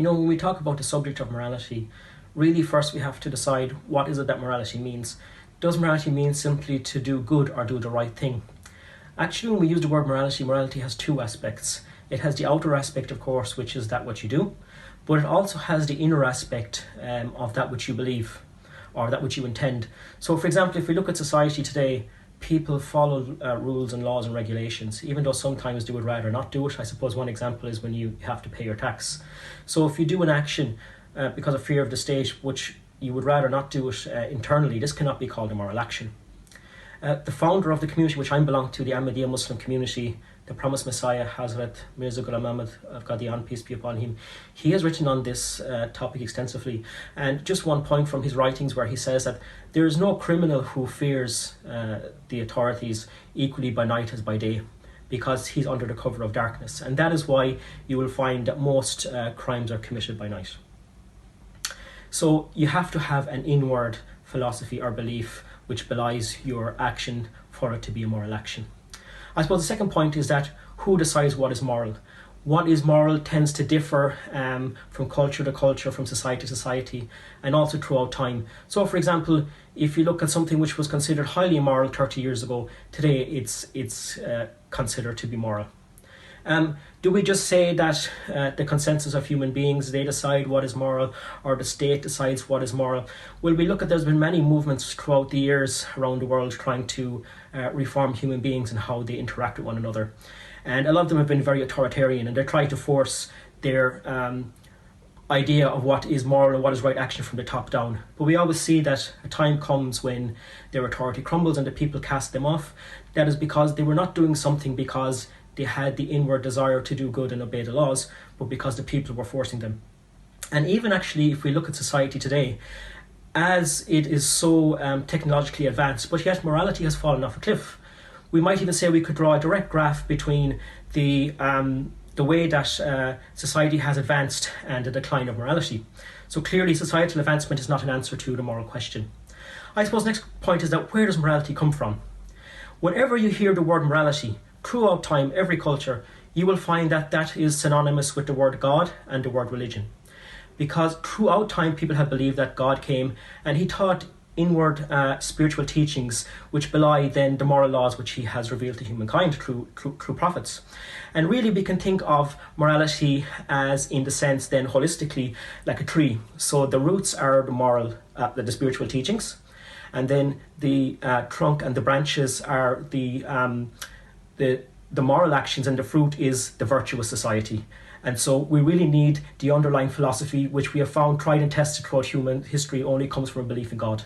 When we talk about the subject of morality, really first we have to decide what is it that morality means. Does morality mean simply to do good or do the right thing? Actually, when we use the word morality, morality has two aspects. It has the outer aspect, of course, which is that what you do, but it also has the inner aspect of that which you believe or that which you intend. So, for example, if we look at society today, people follow rules and laws and regulations, even though sometimes they would rather not do it. I suppose one example is when you have to pay your tax. So if you do an action because of fear of the state, which you would rather not do it internally, this cannot be called a moral action. The founder of the community which I belong to, the Ahmadiyya Muslim Community, the promised Messiah, Hazrat Mirza Ghulam Ahmad of Qadian, peace be upon him, he has written on this topic extensively. And just one point from his writings where he says that there is no criminal who fears the authorities equally by night as by day, because he's under the cover of darkness. And that is why you will find that most crimes are committed by night. So you have to have an inward philosophy or belief which belies your action for it to be a moral action. I suppose the second point is that who decides what is moral? What is moral tends to differ from culture to culture, from society to society, and also throughout time. So, for example, if you look at something which was considered highly immoral 30 years ago, today it's considered to be moral. Do we just say that the consensus of human beings, they decide what is moral, or the state decides what is moral? Well, we look at, there's been many movements throughout the years around the world trying to reform human beings and how they interact with one another. And a lot of them have been very authoritarian, and they're trying to force their idea of what is moral and what is right action from the top down. But we always see that a time comes when their authority crumbles and the people cast them off. That is because they were not doing something because they had the inward desire to do good and obey the laws, but because the people were forcing them. And even actually, if we look at society today, as it is so technologically advanced, but yet morality has fallen off a cliff. We might even say we could draw a direct graph between the way that society has advanced and the decline of morality. So clearly, societal advancement is not an answer to the moral question. I suppose the next point is that where does morality come from? Whenever you hear the word morality, throughout time, every culture, you will find that that is synonymous with the word God and the word religion. Because throughout time, people have believed that God came and he taught inward spiritual teachings which belie then the moral laws which he has revealed to humankind through prophets. And really we can think of morality as, in the sense then holistically, like a tree. So the roots are the moral, the spiritual teachings, and then the trunk and the branches are the moral actions, and the fruit is the virtuous society. And so we really need the underlying philosophy, which we have found tried and tested throughout human history, only comes from a belief in God.